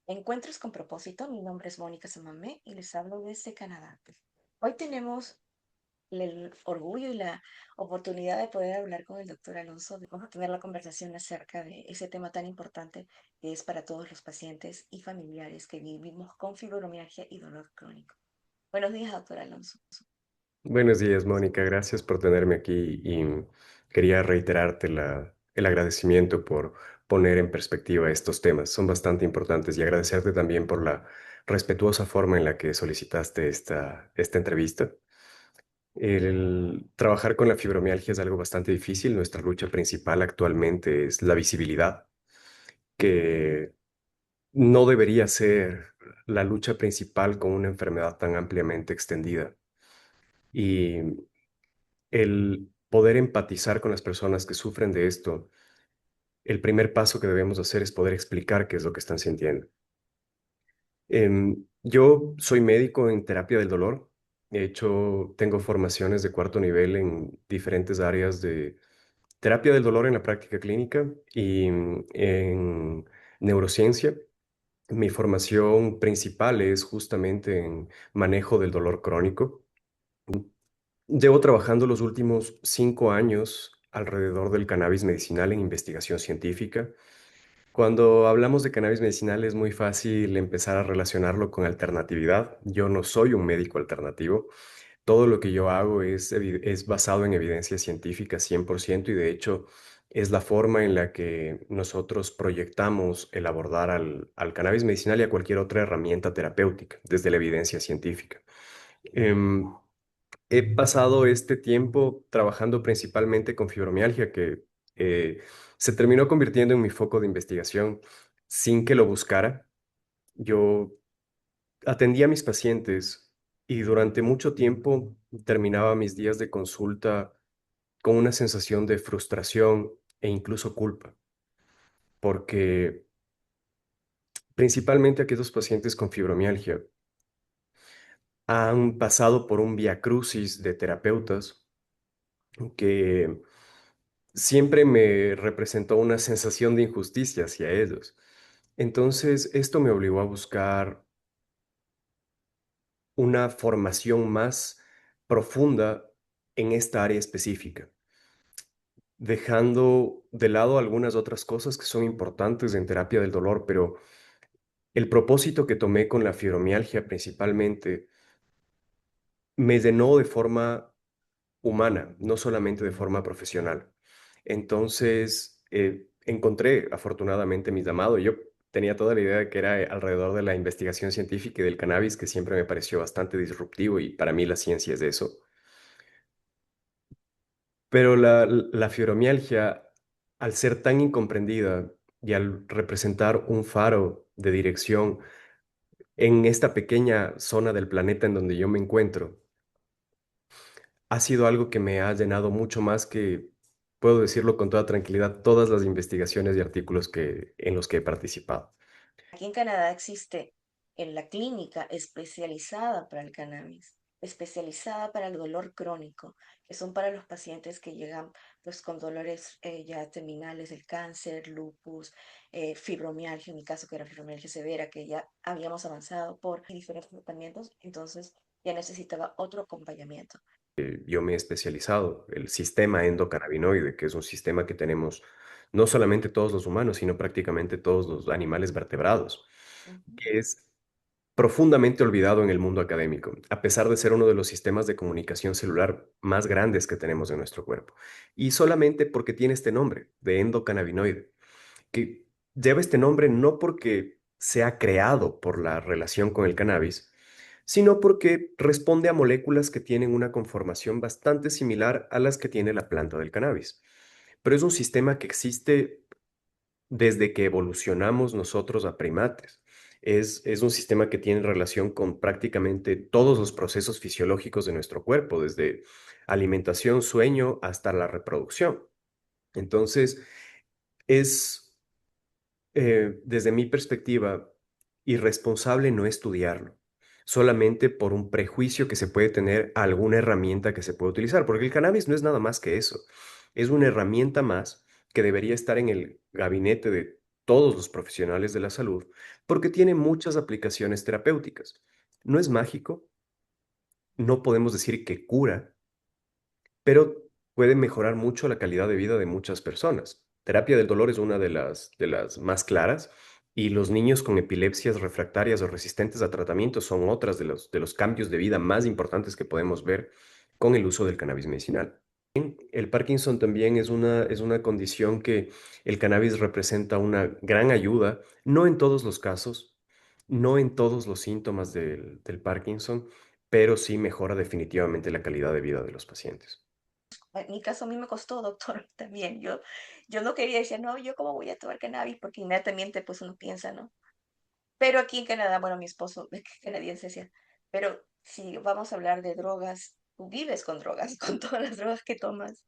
Encuentros con propósito, mi nombre es Mónica Samamé y les hablo desde Canadá. Hoy tenemos el orgullo y la oportunidad de poder hablar con el doctor Alonso. Vamos a tener la conversación acerca de ese tema tan importante que es para todos los pacientes y familiares que vivimos con fibromialgia y dolor crónico. Buenos días, doctor Alonso. Buenos días, Mónica. Gracias por tenerme aquí y quería reiterarte el agradecimiento por poner en perspectiva estos temas. Son bastante importantes y agradecerte también por la respetuosa forma en la que solicitaste esta entrevista. El trabajar con la fibromialgia es algo bastante difícil. Nuestra lucha principal actualmente es la visibilidad, que no debería ser la lucha principal con una enfermedad tan ampliamente extendida. Y el poder empatizar con las personas que sufren de esto, el primer paso que debemos hacer es poder explicar qué es lo que están sintiendo. Yo soy médico en terapia del dolor. Tengo formaciones de cuarto nivel en diferentes áreas de terapia del dolor en la práctica clínica y en neurociencia. Mi formación principal es justamente en manejo del dolor crónico. Llevo trabajando los últimos 5 años alrededor del cannabis medicinal en investigación científica. Cuando hablamos de cannabis medicinal es muy fácil empezar a relacionarlo con alternatividad. Yo no soy un médico alternativo. Todo lo que yo hago es basado en evidencia científica 100% y de hecho es la forma en la que nosotros proyectamos el abordar al cannabis medicinal y a cualquier otra herramienta terapéutica desde la evidencia científica. Em, He pasado este tiempo trabajando principalmente con fibromialgia, que eh, se terminó convirtiendo en mi foco de investigación sin que lo buscara. Yo atendía a mis pacientes y durante mucho tiempo terminaba mis días de consulta con una sensación de frustración e incluso culpa, porque principalmente aquellos pacientes con fibromialgia han pasado por un viacrucis de terapeutas que siempre me representó una sensación de injusticia hacia ellos. Entonces, esto me obligó a buscar una formación más profunda en esta área específica, dejando de lado algunas otras cosas que son importantes en terapia del dolor, pero el propósito que tomé con la fibromialgia principalmente me llenó de forma humana, no solamente de forma profesional. Entonces, encontré afortunadamente mi llamado. Yo tenía toda la idea de que era alrededor de la investigación científica y del cannabis, que siempre me pareció bastante disruptivo y para mí la ciencia es de eso. Pero la fibromialgia, al ser tan incomprendida y al representar un faro de dirección en esta pequeña zona del planeta en donde yo me encuentro, ha sido algo que me ha llenado mucho más que, puedo decirlo con toda tranquilidad, todas las investigaciones y artículos en los que he participado. Aquí en Canadá existe en la clínica especializada para el cannabis, especializada para el dolor crónico, que son para los pacientes que llegan pues con dolores ya terminales del cáncer, lupus, fibromialgia, en mi caso que era fibromialgia severa, que ya habíamos avanzado por diferentes tratamientos, entonces ya necesitaba otro acompañamiento. Yo me he especializado el sistema endocannabinoide, que es un sistema que tenemos no solamente todos los humanos, sino prácticamente todos los animales vertebrados, Ujú. que es profundamente olvidado en el mundo académico, a pesar de ser uno de los sistemas de comunicación celular más grandes que tenemos en nuestro cuerpo. Y solamente porque tiene este nombre de endocannabinoide, que lleva este nombre no porque sea creado por la relación con el cannabis, sino porque responde a moléculas que tienen una conformación bastante similar a las que tiene la planta del cannabis. Pero es un sistema que existe desde que evolucionamos nosotros a primates. Es un sistema que tiene relación con prácticamente todos los procesos fisiológicos de nuestro cuerpo, desde alimentación, sueño, hasta la reproducción. Entonces, es, desde mi perspectiva, irresponsable no estudiarlo, solamente por un prejuicio que se puede tener a alguna herramienta que se puede utilizar, porque el cannabis no es nada más que eso, es una herramienta más que debería estar en el gabinete de todos los profesionales de la salud porque tiene muchas aplicaciones terapéuticas. No es mágico, no podemos decir que cura, pero puede mejorar mucho la calidad de vida de muchas personas. Terapia del dolor es una de las más claras y los niños con epilepsias refractarias o resistentes a tratamiento son otras de los cambios de vida más importantes que podemos ver con el uso del cannabis medicinal. El Parkinson también es una condición que el cannabis representa una gran ayuda, no en todos los casos, no en todos los síntomas del Parkinson, pero sí mejora definitivamente la calidad de vida de los pacientes. En mi caso a mí me costó, doctor, también. Yo no quería decir, no, yo cómo voy a tomar cannabis, porque inmediatamente pues uno piensa, ¿no? Pero aquí en Canadá, bueno, mi esposo es canadiense decía, pero si vamos a hablar de drogas, tú vives con drogas, con todas las drogas que tomas.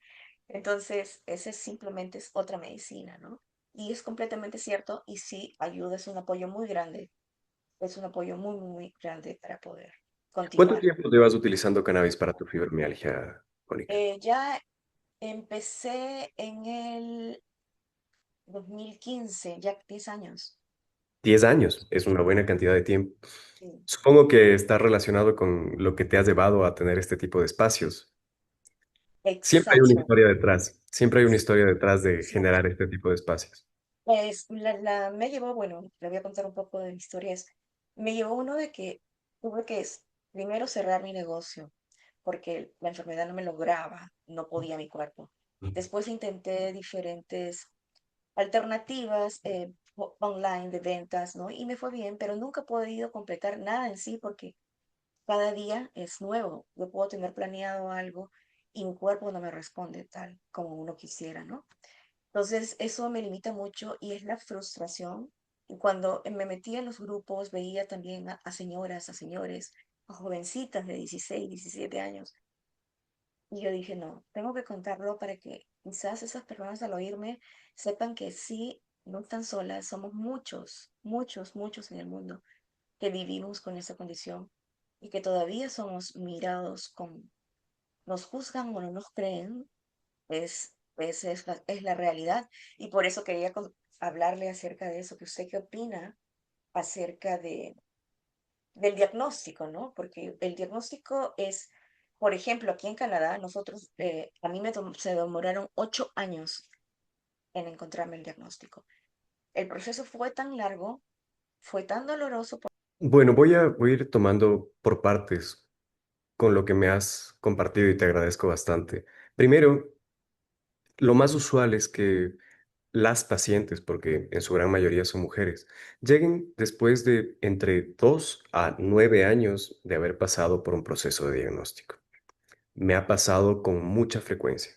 Entonces, ese simplemente es otra medicina, ¿no? Y es completamente cierto, y sí, ayuda, es un apoyo muy grande, es un apoyo muy, muy, muy grande para poder ¿Cuánto continuar. tiempo llevas utilizando cannabis para tu fibromialgia, Mónica? Ya empecé en el 2015, ya 10 años. 10 años, es una buena cantidad de tiempo. Sí. Supongo que está relacionado con lo que te has llevado a tener este tipo de espacios. Siempre hay una Exacto, historia detrás, siempre hay una historia detrás de exacto. generar este tipo de espacios. Me llevó, bueno, le voy a contar un poco de mi historia. Me llevó uno de que tuve que primero cerrar mi negocio porque la enfermedad no me lograba, no podía mi cuerpo. Después intenté diferentes alternativas online de ventas, ¿no? Y me fue bien, pero nunca he podido completar nada en sí porque cada día es nuevo. Yo puedo tener planeado algo y mi cuerpo no me responde tal como uno quisiera, ¿no? Entonces, eso me limita mucho y es la frustración. Y cuando me metía en los grupos, veía también a señoras, a señores, a jovencitas de 16, 17 años. Y yo dije, no, tengo que contarlo para que quizás esas personas al oírme sepan que sí, no están solas, somos muchos, muchos, muchos en el mundo que vivimos con esa condición y que todavía somos mirados con, nos juzgan o no nos creen, es la realidad. Y por eso quería hablarle acerca de eso, que usted qué opina acerca del diagnóstico, ¿no? Porque el diagnóstico es, por ejemplo, aquí en Canadá, nosotros, a mí se demoraron 8 años en encontrarme el diagnóstico. El proceso fue tan largo, fue tan doloroso. Bueno, voy a ir tomando por partes con lo que me has compartido y te agradezco bastante. Primero, lo más usual es que las pacientes, porque en su gran mayoría son mujeres, lleguen después de entre 2 a 9 años de haber pasado por un proceso de diagnóstico. Me ha pasado con mucha frecuencia.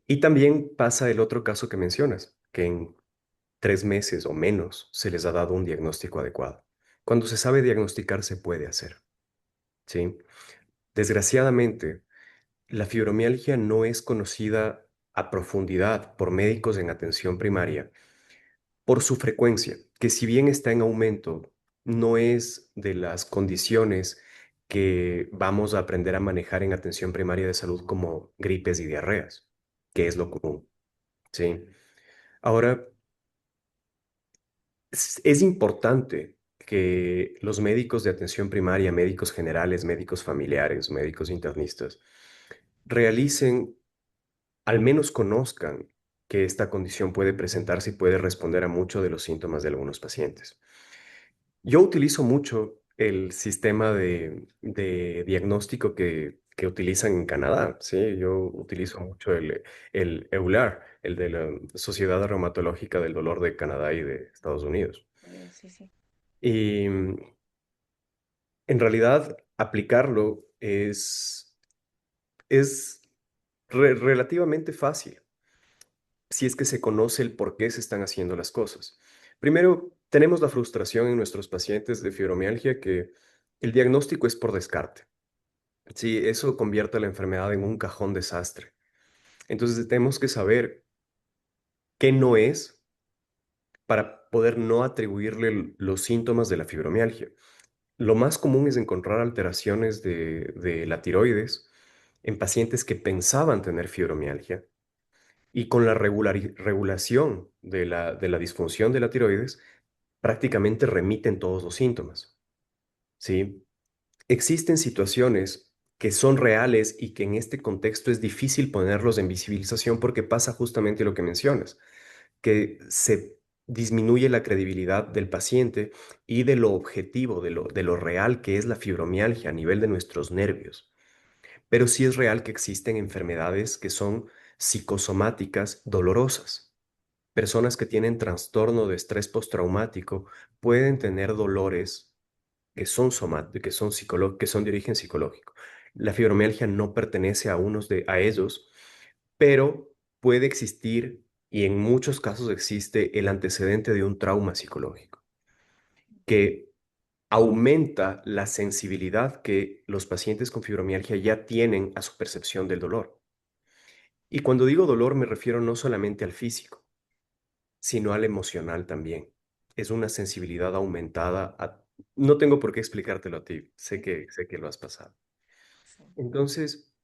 Y también pasa el otro caso que mencionas, que en 3 meses o menos se les ha dado un diagnóstico adecuado. Cuando se sabe diagnosticar, se puede hacer, ¿sí? Desgraciadamente, la fibromialgia no es conocida a profundidad por médicos en atención primaria por su frecuencia, que si bien está en aumento, no es de las condiciones que vamos a aprender a manejar en atención primaria de salud como gripes y diarreas, que es lo común, ¿sí? Ahora, es importante que los médicos de atención primaria, médicos generales, médicos familiares, médicos internistas, realicen, al menos conozcan que esta condición puede presentarse y puede responder a muchos de los síntomas de algunos pacientes. Yo utilizo mucho el sistema de diagnóstico que utilizan en Canadá, ¿sí? Yo utilizo mucho el EULAR, el de la Sociedad Reumatológica del Dolor de Canadá y de Estados Unidos. Sí, sí. Y en realidad aplicarlo es relativamente fácil si es que se conoce el por qué se están haciendo las cosas. Primero, tenemos la frustración en nuestros pacientes de fibromialgia que el diagnóstico es por descarte. Sí, eso convierte a la enfermedad en un cajón desastre. Entonces tenemos que saber qué no es para poder no atribuirle los síntomas de la fibromialgia. Lo más común es encontrar alteraciones de la tiroides en pacientes que pensaban tener fibromialgia Y con la regulación de la disfunción de la tiroides, prácticamente remiten todos los síntomas, ¿sí? Existen situaciones que son reales y que en este contexto es difícil ponerlos en visibilización porque pasa justamente lo que mencionas, que se disminuye la credibilidad del paciente y de lo objetivo, de lo real que es la fibromialgia a nivel de nuestros nervios. Pero sí es real que existen enfermedades que son psicosomáticas dolorosas. Personas que tienen trastorno de estrés postraumático pueden tener dolores que son que son que son de origen psicológico. La fibromialgia no pertenece a a ellos, pero puede existir y en muchos casos existe el antecedente de un trauma psicológico que aumenta la sensibilidad que los pacientes con fibromialgia ya tienen a su percepción del dolor. Y cuando digo dolor me refiero no solamente al físico, sino al emocional también. Es una sensibilidad aumentada No tengo por qué explicártelo a ti, sé que lo has pasado. Sí. Entonces,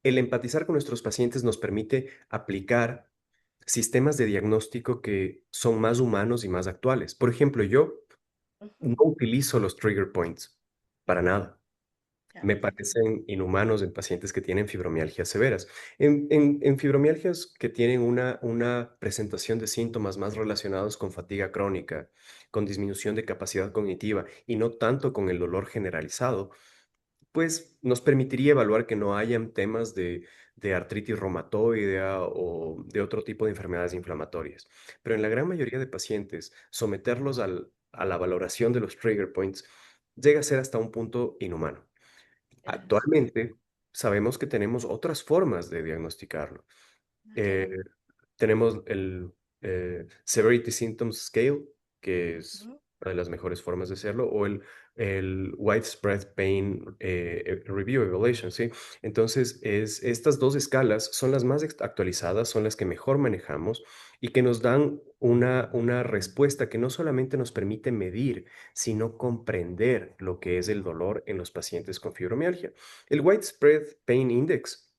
el empatizar con nuestros pacientes nos permite aplicar sistemas de diagnóstico que son más humanos y más actuales. Por ejemplo, yo Ujú. no utilizo los trigger points para nada. Ya, Me parecen inhumanos en pacientes que tienen fibromialgias severas. En fibromialgias que tienen una presentación de síntomas más relacionados con fatiga crónica, con disminución de capacidad cognitiva y no tanto con el dolor generalizado, pues nos permitiría evaluar que no hayan temas de artritis reumatoidea o de otro tipo de enfermedades inflamatorias. Pero en la gran mayoría de pacientes, someterlos a la valoración de los trigger points llega a ser hasta un punto inhumano. tienes razón. Actualmente sabemos que tenemos otras formas de diagnosticarlo. Ah, qué Eh, bueno. tenemos el Severity Symptoms Scale, que es Ujú. una de las mejores formas de hacerlo, o el Widespread Pain Review Evaluation, ¿sí? Entonces, estas dos escalas son las más actualizadas, son las que mejor manejamos y que nos dan una respuesta que no solamente nos permite medir, sino comprender lo que es el dolor en los pacientes con fibromialgia. El Widespread Pain Index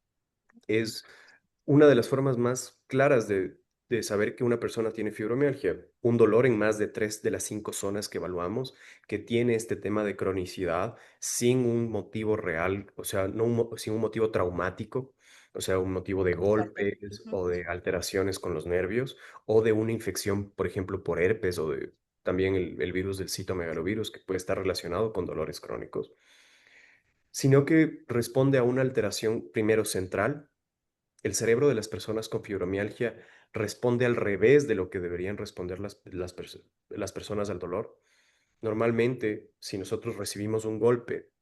es una de las formas más claras de saber que una persona tiene fibromialgia, un dolor en más de 3 de las 5 zonas que evaluamos, que tiene este tema de cronicidad sin un motivo real, o sea, no sin un motivo traumático, o sea, un motivo de Fuerte. golpes Ujú. o de alteraciones con los nervios o de una infección, por ejemplo, por herpes o de también el virus del citomegalovirus que puede estar relacionado con dolores crónicos, sino que responde a una alteración primero central. El cerebro de las personas con fibromialgia responde al revés de lo que deberían responder las personas al dolor. Normalmente, si nosotros recibimos un golpe,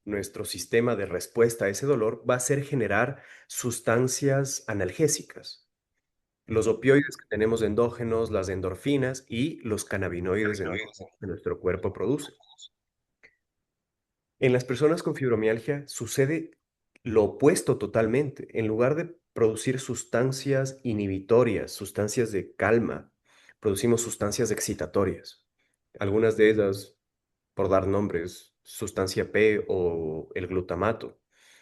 nuestro sistema de respuesta a ese dolor va a ser generar sustancias analgésicas, los opioides que tenemos endógenos, las endorfinas y los cannabinoides endógenos que nuestro cuerpo produce. En las personas con fibromialgia sucede lo opuesto totalmente. En lugar de producir sustancias inhibitorias, sustancias de calma, producimos sustancias excitatorias. Algunas de ellas, por dar nombres, sustancia P o el glutamato,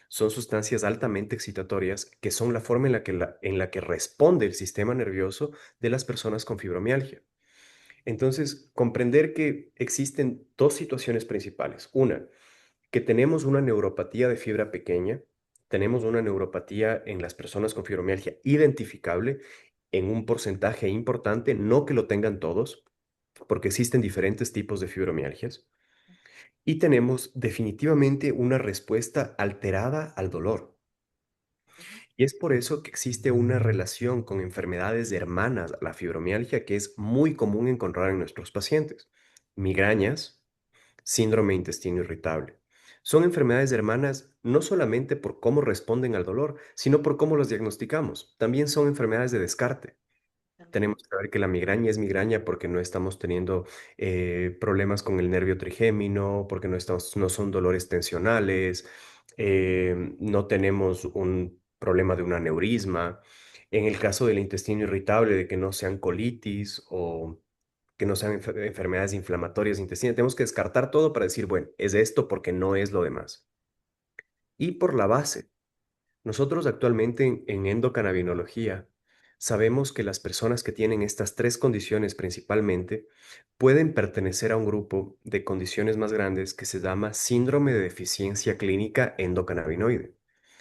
son sustancias altamente excitatorias que son la forma en la que responde el sistema nervioso de las personas con fibromialgia. Entonces, comprender que existen dos situaciones principales. Una, que tenemos una neuropatía de fibra pequeña, tenemos una neuropatía en las personas con fibromialgia identificable en un porcentaje importante, no que lo tengan todos, porque existen diferentes tipos de fibromialgias, y tenemos definitivamente una respuesta alterada al dolor. Ujú. Y es por eso que existe una relación con enfermedades hermanas a la fibromialgia que es muy común encontrar en nuestros pacientes. Migrañas, síndrome de intestino irritable. Son enfermedades hermanas no solamente por cómo responden al dolor, sino por cómo los diagnosticamos. También son enfermedades de descarte. También. Tenemos que saber que la migraña es migraña porque no estamos teniendo problemas con el nervio trigémino, porque no son dolores tensionales, no tenemos un problema de un aneurisma. En el caso del intestino irritable, de que no sean colitis o que no sean enfermedades inflamatorias intestinales. Tenemos que descartar todo para decir, bueno, es esto porque no es lo demás. Y por la base. Nosotros actualmente en endocannabinología sabemos que las personas que tienen estas tres condiciones principalmente pueden pertenecer a un grupo de condiciones más grandes que se llama síndrome de deficiencia clínica endocannabinoide.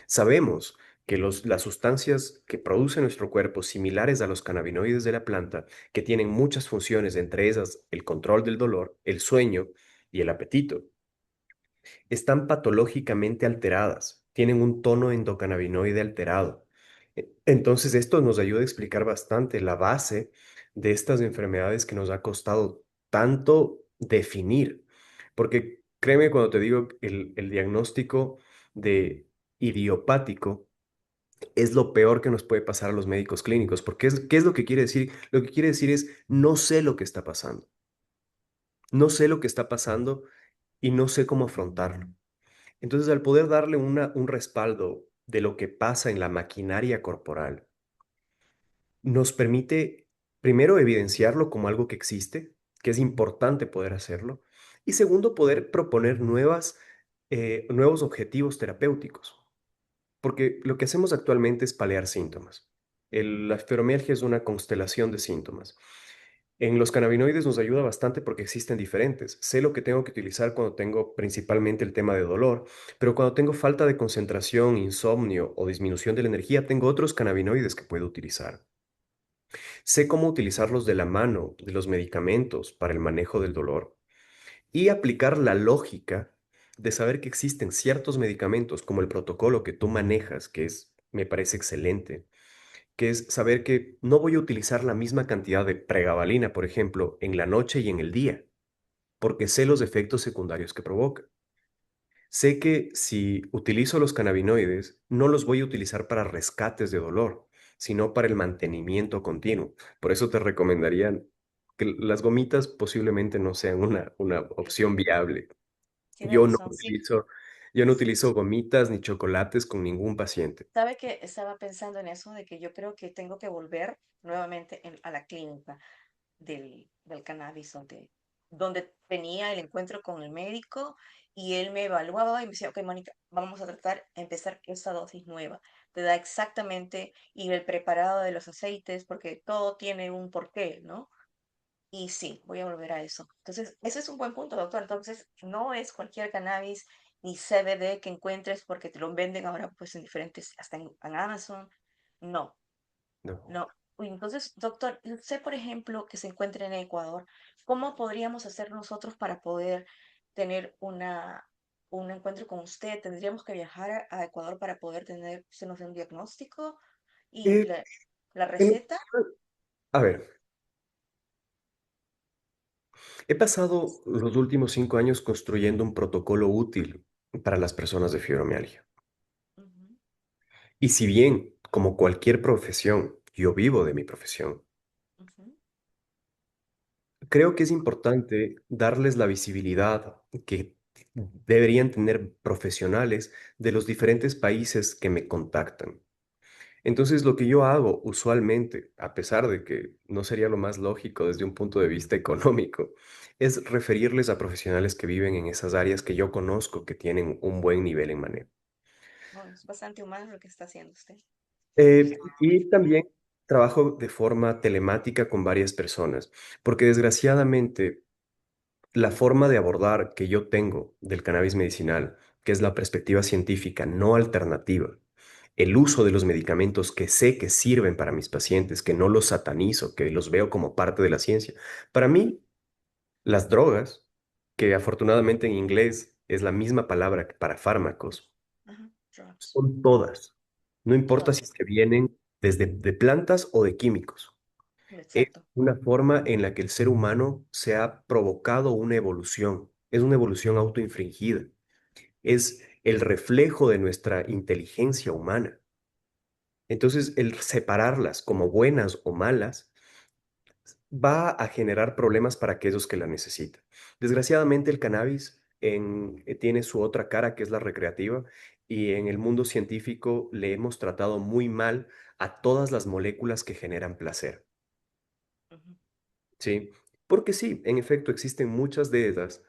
Sabemos que las sustancias que produce nuestro cuerpo, similares a los cannabinoides de la planta, que tienen muchas funciones, entre ellas el control del dolor, el sueño y el apetito, están patológicamente alteradas, tienen un tono endocannabinoide alterado. Entonces, esto nos ayuda a explicar bastante la base de estas enfermedades que nos ha costado tanto definir. Porque créeme cuando te digo el diagnóstico de idiopático es lo peor que nos puede pasar a los médicos clínicos, porque ¿qué es lo que quiere decir? Lo que quiere decir es, no sé lo que está pasando, no sé lo que está pasando y no sé cómo afrontarlo. Entonces, al poder darle un respaldo de lo que pasa en la maquinaria corporal, nos permite, primero, evidenciarlo como algo que existe, que es importante poder hacerlo, y segundo, poder proponer nuevos objetivos terapéuticos, porque lo que hacemos actualmente es paliar síntomas. La fibromialgia es una constelación de síntomas. En los cannabinoides nos ayuda bastante porque existen diferentes. Sé lo que tengo que utilizar cuando tengo principalmente el tema de dolor, pero cuando tengo falta de concentración, insomnio o disminución de la energía, tengo otros cannabinoides que puedo utilizar. Sé cómo utilizarlos de la mano de los medicamentos para el manejo del dolor y aplicar la lógica de saber que existen ciertos medicamentos como el protocolo que tú manejas, me parece excelente, que es saber que no voy a utilizar la misma cantidad de pregabalina, por ejemplo, en la noche y en el día, porque sé los efectos secundarios que provoca. Sé que si utilizo los cannabinoides, no los voy a utilizar para rescates de dolor, sino para el mantenimiento continuo. Por eso te recomendarían que las gomitas posiblemente no sean una Sí, opción viable. tiene Yo no razón, sí. utilizo, yo no utilizo gomitas ni chocolates con ningún paciente. Sabe que estaba pensando en eso de que yo creo que tengo que volver nuevamente a la clínica del cannabis, donde tenía el encuentro con el médico y él me evaluaba y me decía, ok, Mónica, vamos a empezar esta dosis nueva. Te da exactamente, y el preparado de los aceites, porque todo tiene un porqué, ¿no? Y sí, voy a volver a eso. Entonces, ese es un buen punto, doctor. Entonces, no es cualquier cannabis ni CBD que encuentres porque te lo venden ahora pues en diferentes, hasta en Amazon. No, No. no. Uy, entonces, doctor, usted, por ejemplo, que se encuentra en Ecuador, ¿cómo podríamos hacer nosotros para poder tener un encuentro con usted? ¿Tendríamos que viajar a Ecuador para poder tener, se nos dé un diagnóstico y Eh, la en- receta? a ver, he pasado los últimos 5 años construyendo un protocolo útil para las personas de fibromialgia. Ujú, Y si bien, como cualquier profesión, yo vivo de mi profesión, ujú, creo que es importante darles la visibilidad que deberían tener profesionales de los diferentes países que me contactan. Entonces, lo que yo hago usualmente, a pesar de que no sería lo más lógico desde un punto de vista económico, es referirles a profesionales que viven en esas áreas que yo conozco, que tienen un buen nivel en manejo. bueno, es bastante humano lo que está haciendo usted. Y también trabajo de forma telemática con varias personas, porque desgraciadamente la forma de abordar que yo tengo del cannabis medicinal, que es la perspectiva científica, no alternativa, el uso de los medicamentos que sé que sirven para mis pacientes, que no los satanizo, que los veo como parte de la ciencia. Para mí, las drogas, que afortunadamente en inglés es la misma palabra que para fármacos, Ajá, drugs. son todas. No importa si es Todas. que vienen desde de plantas o de químicos. Es Exacto. una forma en la que el ser humano se ha provocado una evolución. Es una evolución autoinfringida. Es el reflejo de nuestra inteligencia humana. Entonces, el separarlas como buenas o malas va a generar problemas para aquellos que la necesitan. Desgraciadamente, el cannabis tiene su otra cara, que es la recreativa, y en el mundo científico le hemos tratado muy mal a todas las moléculas que generan placer. Ujú, ¿Sí? Porque sí, en efecto, existen muchas de ellas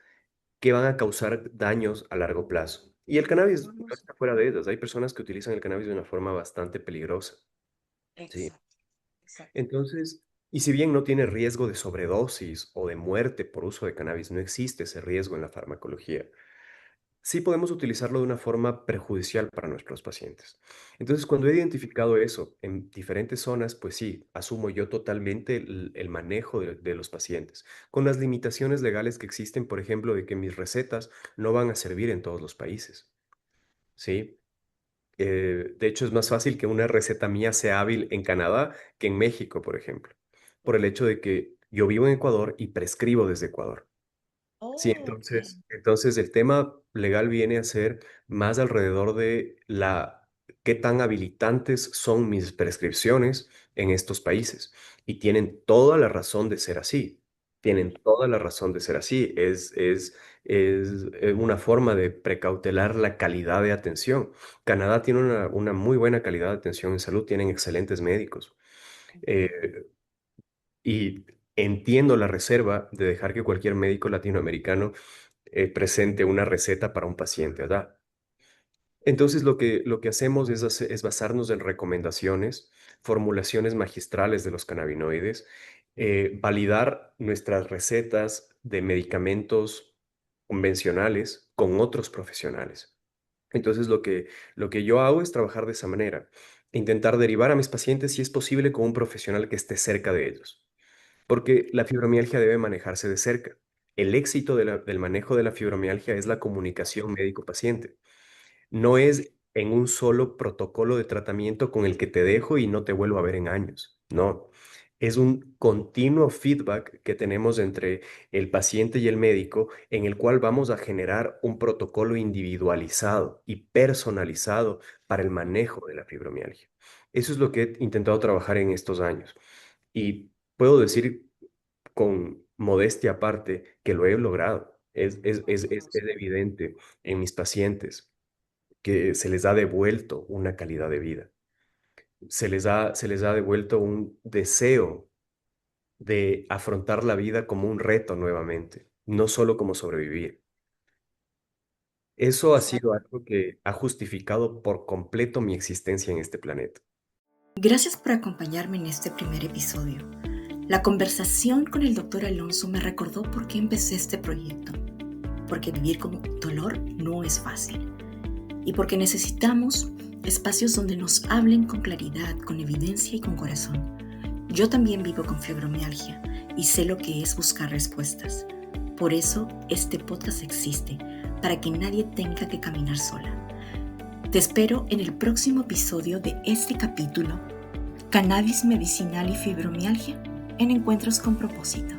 que van a causar daños a largo plazo. Y el cannabis no Vamos. está fuera de ellas. Hay personas que utilizan el cannabis de una forma bastante peligrosa, ¿sí? Exacto, exacto. Entonces, y si bien no tiene riesgo de sobredosis o de muerte por uso de cannabis, no existe ese riesgo en la farmacología. Sí podemos utilizarlo de una forma perjudicial para nuestros pacientes. Entonces, cuando he identificado eso en diferentes zonas, pues sí, asumo yo totalmente el manejo de los pacientes, con las limitaciones legales que existen, por ejemplo, de que mis recetas no van a servir en todos los países, ¿sí? De hecho, es más fácil que una receta mía sea hábil en Canadá que en México, por ejemplo, por el hecho de que yo vivo en Ecuador y prescribo desde Ecuador. Sí, Oh, ok. entonces el tema legal viene a ser más alrededor de qué tan habilitantes son mis prescripciones en estos países. Y tienen toda la razón de ser así. Tienen toda la razón de ser así. Es una forma de precautelar la calidad de atención. Canadá tiene una muy buena calidad de atención en salud, tienen excelentes médicos. Eh, y entiendo la reserva de dejar que cualquier médico latinoamericano presente una receta para un paciente, ¿verdad? Entonces lo que hacemos es basarnos en recomendaciones, formulaciones magistrales de los cannabinoides, validar nuestras recetas de medicamentos convencionales con otros profesionales. Entonces lo que yo hago es trabajar de esa manera, intentar derivar a mis pacientes si es posible con un profesional que esté cerca de ellos, porque la fibromialgia debe manejarse de cerca. El éxito del manejo de la fibromialgia es la comunicación médico-paciente. No es en un solo protocolo de tratamiento con el que te dejo y no te vuelvo a ver en años. No, es un continuo feedback que tenemos entre el paciente y el médico en el cual vamos a generar un protocolo individualizado y personalizado para el manejo de la fibromialgia. Eso es lo que he intentado trabajar en estos años. Y puedo decir con modestia aparte que lo he logrado. Es Fabuloso. evidente en mis pacientes que se les ha devuelto una calidad de vida, se les ha devuelto un deseo de afrontar la vida como un reto nuevamente, no solo como sobrevivir. Eso ha sido Exacto. algo que ha justificado por completo mi existencia en este planeta. Gracias por acompañarme en este primer episodio. La conversación con el doctor Alonso me recordó por qué empecé este proyecto. Porque vivir con dolor no es fácil. Y porque necesitamos espacios donde nos hablen con claridad, con evidencia y con corazón. Yo también vivo con fibromialgia y sé lo que es buscar respuestas. Por eso este podcast existe, para que nadie tenga que caminar sola. Te espero en el próximo episodio de este capítulo, Cannabis medicinal y fibromialgia en Encuentros con Propósito.